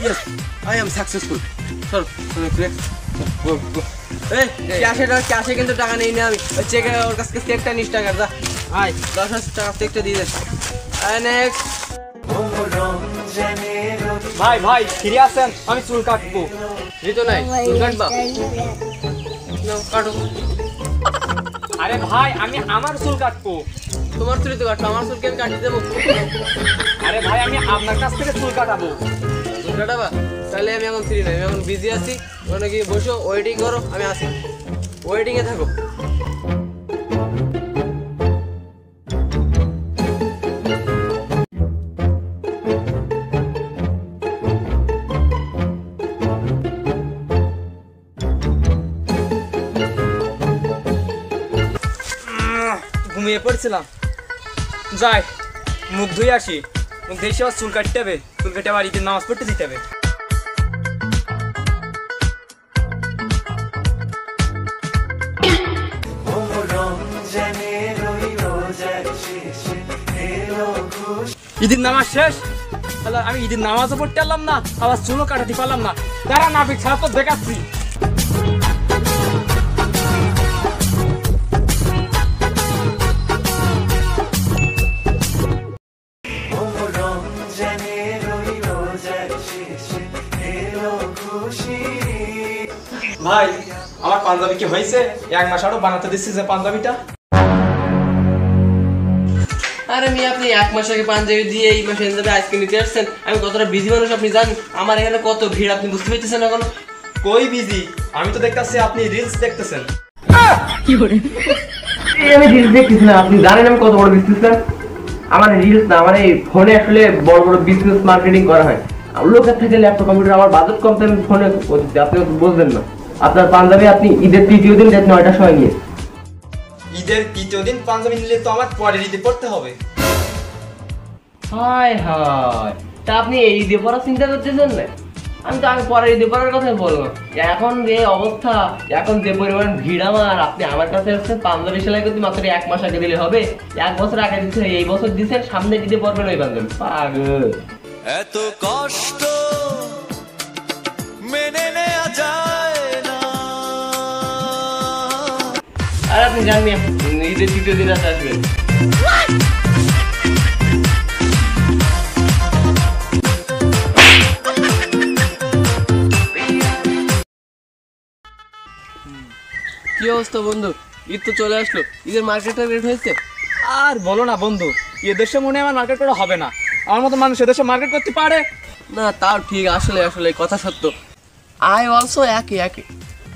Yes, I am successful. Sir, ক্যাশে কিন্তু টাকা নেই না আমি চেকে ওর কাছ থেকে চেকটা 20 টাকা যা আয় 10,000 টাকা চেকটা দিয়ে দে নেক্সট ভাই ভাই ফিরে আসেন আমি চুল কাটবো রিতো নাই চুল কাটবা নাও কাটো আরে ভাই আমি আমার চুল কাটবো তোমার চুল তো কাটো আমার চুল কেন কাটি দেবো আরে ভাই আমি আপনার কাছ থেকে চুল কাটাবো চুল কাটাবা তাহলে আমি এখন ফ্রি নাই আমি এখন বিজি আছি ওখানে গিয়ে বসো ওয়েটিং করো আমি আসি ওয়েটিং এ থাকো ঘুমিয়ে পড়ছিলাম যাই মুখ ধুয়ে আসি মুখ ধুয়ে এসে চুল কাটতে হবে চুল কেটে আবার ঈদের নামাজ পড়তে দিতে হবে ঈদের নামাজ শেষ তাহলে আমি ঈদের নামাজও পড়তে পারলাম না আবার চুলও কাটাতে পারলাম না তারা নাবিক ছাড়া তো দেখাচ্ছি ভাই আমার পাঞ্জাবি কি হয়েছে এক মাস আরো বানাতে দিচ্ছি যে পাঞ্জাবিটা আরে আমি আপনি এক মাস আগে পাঞ্জাবি দিয়ে এই মাসে যাবে আজকে নিতে আসছেন আমি কতটা বিজি মানুষ আপনি জানেন আমার এখানে কত ভিড় আপনি বুঝতে পারতেছেন এখনো কই বিজি আমি তো দেখতেছি আপনি রিলস দেখতেছেন কি করে আমি রিলস দেখতেছি না আপনি জানেন আমি কত বড় বিজনেসম্যান আমার রিলস না আমার এই ফোনে আসলে বড় বড় বিজনেস মার্কেটিং করা হয় লোকের থেকে ল্যাপটপ কম্পিউটার আমার বাজেট কম আমি ফোনে আপনি বুঝবেন না আপনার পাঞ্জাবি আপনি ঈদের তৃতীয় দিন রাত 9টার সময় নিয়ে ঈদের তৃতীয় দিন পাঞ্জাবি নিলে তো আমার পরের ঈদে পড়তে হবে হায় হায় তা আপনি এই ঈদে পড়ার চিন্তা করতেছেন না আমি তো আগে পরের ঈদে পড়ার কথাই বললাম এখন যে অবস্থা এখন যে পরিমাণ ভিড় আমার আপনি আমার কাছে আসছেন পাঞ্জাবি সেলাই করতে মাত্র 1 মাস আগে দিলে হবে 1 বছর আগে দিচ্ছে এই বছর দিচ্ছেন সামনে ঈদে পড়বেন ওই পাঞ্জাবি পাগল এত কষ্ট মেনে নেওয়া যায় না আর আপনি জাননি ঈদের তৃতীয় দিন আসবেন কি অবস্থা বন্ধু ঈদ তো চলে আসলো ঈদের মার্কেটটা রেট হয়েছে আর বলো না বন্ধু এদেশে মনে হয় আমার মার্কেট করা হবে না আমার মতো মানুষ এদেশে মার্কেট করতে পারে না তাও ঠিক আসলে আসলে কথা সত্য আই অলসো একই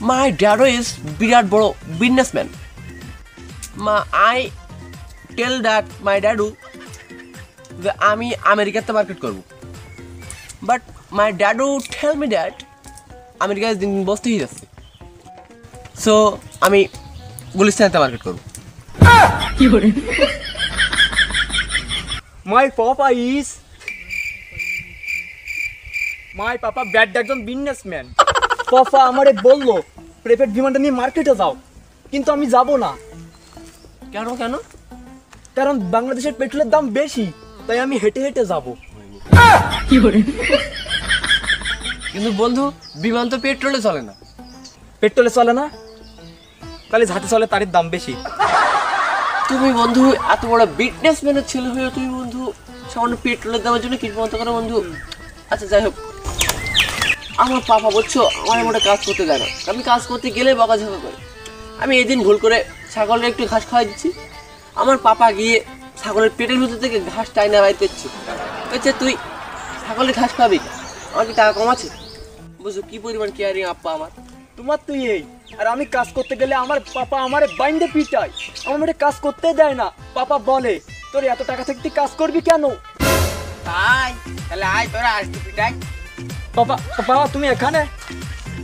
মাই ড্যাডো ইজ বিরাট বড় businessman I tell that my daddy যে আমি আমেরিকাতে মার্কেট করব but my daddy tell me that আমেরিকায় দিন বসতেই যাচ্ছে সো আমি গুলিস্তানেতে মার্কেট করব মাই পাপা ব্যাড একজন বিজনেসম্যান পাপা আমারে বললো প্রাইভেট বিমানটা নিয়ে মার্কেটে যাও কিন্তু আমি যাব না কেন কারণ বাংলাদেশের পেট্রোলের দাম বেশি তাই আমি হেঁটে হেঁটে যাব কিন্তু বন্ধু বিমান তো পেট্রোলে চলে না পেট্রোলে চলে না তাহলে ঝাঁটে চলে তার দাম বেশি তুমি বন্ধু এত বড় বিজনেসম্যানের ছেলে হয়ে তুমি বন্ধু সামান্য পেট্রোলের দামের জন্য কি মত করো বন্ধু আচ্ছা যাই হোক আমার পাপা বলছো আমার মোটা কাজ করতে দেয় না আমি কাজ করতে গেলে বকাঝকা করে আমি এদিন ভুল করে ছাগলের একটু ঘাস খাওয়াই দিচ্ছি আমার পাপা গিয়ে ছাগলের পেটের ভিতর থেকে ঘাস টাইনা বাইতে বলছে তুই ছাগলের ঘাস খাবি আমার কি টাকা কম আছে বুঝো কি পরিমাণ কেয়ারিং আপ্পা আমার তোমার তুই এই আর আমি কাজ করতে গেলে আমার পাপা আমারে বাইন্দে পিটায় আমার মেয়ে কাজ করতে দেয় না পাপা বলে তোর এত টাকা থেকে তুই কাজ করবি কেন তাই তাহলে আয় তোরা আসবি পিটাই। পাপা বাবা তুমি এখানে?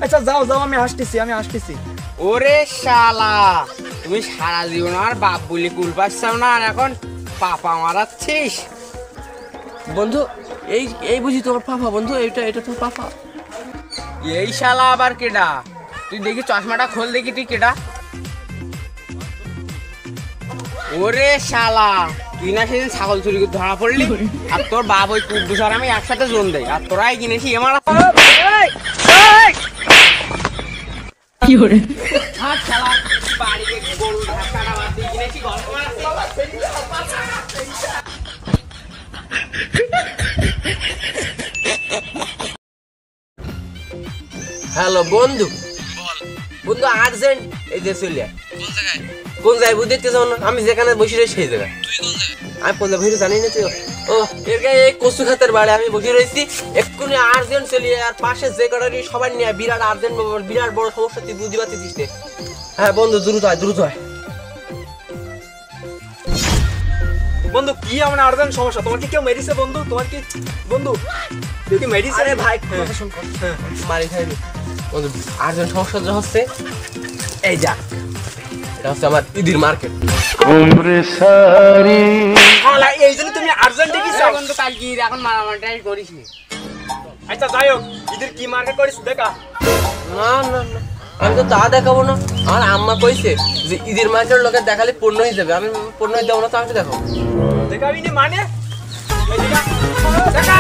আচ্ছা যাও যাও, আমি আসতেছি। ওরে শালা, তুমি সারা জীবন আর বাপ বলি কুল পাচ্ছাও না, আর এখন পাপা মারাচ্ছিস। বন্ধু এই এই বুঝি তোমার পাপা বন্ধু, এটা তোমার পাপা? এই শালা আবার কেডা? তুই দেখি চশমাটা খোল দেখি, তুই কেডা? ওরে শালা, তুই না সেদিন ছাগল চুরি করে ধরা পড়লি, আর তোর বাপ ওই কুদ্দুস আর আমি একসাথে জোন দেয়, আর তোরাই কিনেছি আমার। কি করে হাত শালা, বাড়িতে গরু ধাক্কাটা বাদ দিয়ে কিনেছি, গল্প হ্যালো বন্ধু, বন্ধু আর্জেন্ট এই যে চলে আয়। কোন জায়গায় বুঝতে যাও না? আমি যেখানে বসে রয়েছি সেই জায়গায়। আমি পঞ্জাব ভাই জানি না তুই? ও এর গায়ে এই কচু খাতের বাড়ি আমি বসে রয়েছি, এক্ষুনি আর্জেন্ট চলে আয়। আর পাশে যে কটারি সবাই নিয়ে বিরাট আর্জেন্ট, বিরাট বড় সমস্যা, তুই বুঝতে পারছিস না? হ্যাঁ বন্ধু দ্রুত আয়। বন্ধু কি এমন আর্জেন্ট সমস্যা? তোমার কি কেউ মেরিছে বন্ধু? বন্ধু কেউ কি মেরিছে? আরে ভাই কথা শোন, মারি খাইনি বন্ধু। আর্জেন্ট সমস্যা হচ্ছে এই যা, এটা হচ্ছে আমার ঈদের মার্কেট। এই জন্য তুমি আর্জেন্ট কি চাও? বন্ধু কাল কি এখন মারামারিটাই করিস নি। আচ্ছা যাই হোক, ঈদের কি মার্কেট করিস দেখা? না আমি তো তা দেখাবো না। আমার আম্মা কইছে যে ঈদের মার্কেট লোকে দেখালে পণ্য হয়ে যাবে, আমি পণ্য হয়ে দেবো না, তো আমি দেখাবো। দেখাবি না মানে? দেখা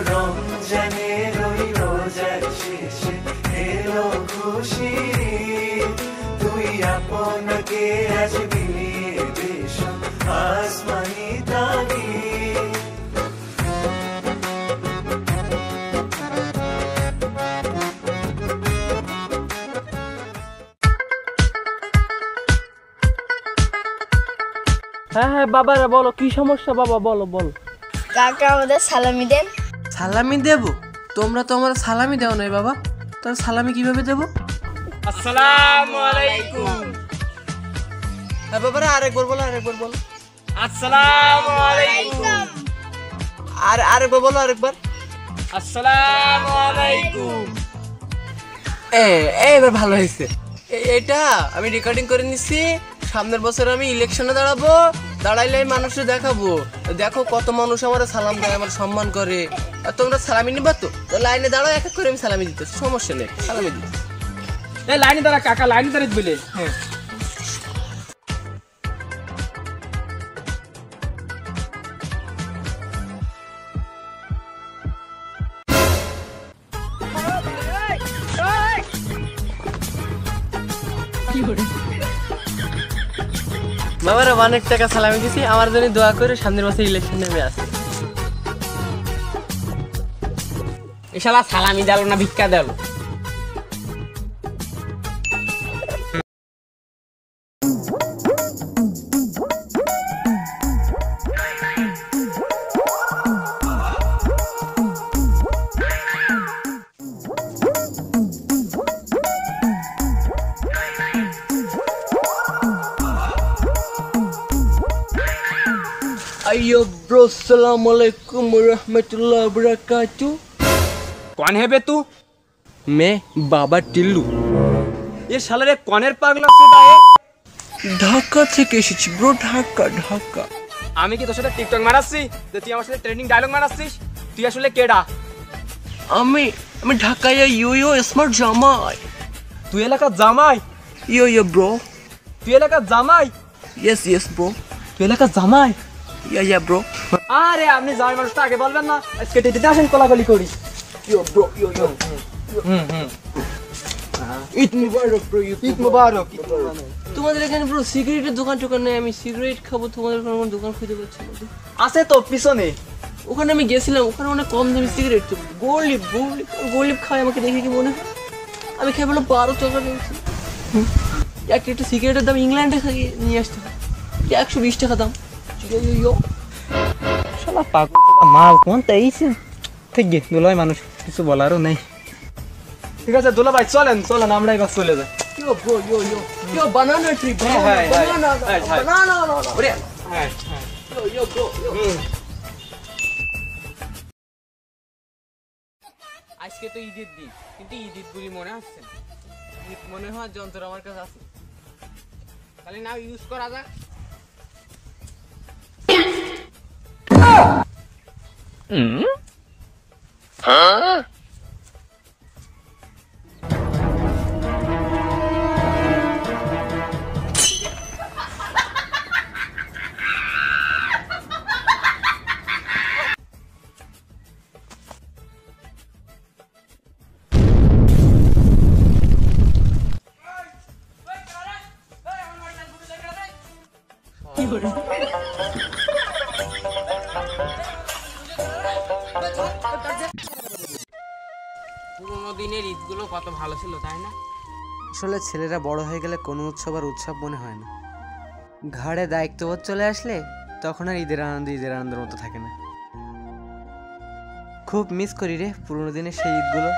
রমজানের ওই রোজার শেষে এলো খুশি, তুই আপনাকে আজ মিলিয়ে বেশ আসমানি তাগিদ। হ্যাঁ বাবারা বলো, কি সমস্যা বাবা? বলো। কাকা আমাদের সালামি দেন। সালামি দেবো? তোমরা তো আমার সালামি দেও নাই বাবা, তার সালামি কিভাবে দেবো? আসসালামু আলাইকুম। হ্যাঁ বাবারা আরেকবার বলো। আসসালামু আলাইকুম। আরেকবার বলো, আরেকবার। আসসালামু আলাইকুম। এবার ভালো হয়েছে। এটা আমি রেকর্ডিং করে নিচ্ছি, সামনের বছর আমি ইলেকশনে দাঁড়াইলে মানুষকে দেখাবো, দেখো কত মানুষ আমার সালাম দেয়, আমার সম্মান করে। আর তোমরা সালামি নিবা তো লাইনে দাঁড়াও, এক এক করে আমি সালামি দিতে, সমস্যা নেই, সালামি দিতে। লাইনে দাঁড়া কাকা, লাইনে দাঁড়িয়ে বলে। হ্যাঁ বাবারা অনেক টাকা সালামি দিছি, আমার জন্য দোয়া করে সামনের বছর ইলেকশন নেমে আসে। এই শালা সালামি দিল না ভিক্ষা দিল। आइयो ब्रो, सलाम अलैकुम रहमतुल्लाह बरकातहू। कौन है बे तू? मैं बाबा टिल्लू। ये শালারে কনের পাগলা সুদা এ? ঢাকা থেকে এসেছি ব্রো, ঢাকা। আমি কি তোর সাথে টিকটক মারাচ্ছি যে তুই আমার সাথে ট্রেন্ডিং ডায়লগ মারাচ্ছিস? তুই আসলে কেডা? আমি ঢাকায় ইয়ো স্মার্ট জামাই। তুই এলাকার জামাই? ইয়ো ব্রো। তুই এলাকার জামাই? Yes bro. তুই এলাকার জামাই? Yeah bro. আরে আপনি জামাই মানুষটা আগে বলবেন না, আজকে টিটিতে আসেন কোলাকুলি করি। ইয়ো ব্রো। ঈদ মুবারক। তোমাদের এখানে ব্রো সিগারেটের দোকান নেই? আমি সিগারেট খাবো, তোমাদের ওখানে কোনো দোকান খুঁজে পাচ্ছি না। আছে তো পিছনে। ওখানে আমি গেছিলাম, ওখানে অনেক কম দামি সিগারেট, তো গোলিপ খায়, আমাকে দেখে কি মনে হয়? আমি খেয়ে বললাম 12 টাকা নিয়েছি। একটা সিগারেটের দাম ইংল্যান্ডে নিয়ে আসতে হয় 120 টাকা দাম। শালা পাগল মাল কোন তাইছে? ঠিক গে দুলয় মানুষ, কিছু বলারও নেই। ঠিক আছে দুলা ভাই চলেন চলেন আমরা এবার চলে যাই Yo, bro, yo, banana tree, Hey, banana, hey, hey. banana, no. ওরে Yo, bro, yo. আজকে তো ঈদের দিন, কিন্তু ঈদ বলি মনে হচ্ছে না। ঈদ মনে হওয়ার যন্ত্র আমার কাছে আছে, তাহলে নাও ইউজ করা যাক। পুরোনো দিনের ঈদগুলো কত ভালো ছিল, তাই না? আসলে ছেলেরা বড় হয়ে গেলে কোনো উৎসব আর উৎসব মনে হয় না। ঘাড়ে দায়িত্ববোধ চলে আসলে তখন আর ঈদের আনন্দের মতো থাকে না। খুব মিস করি রে পুরোনো দিনের সেই ঈদগুলো।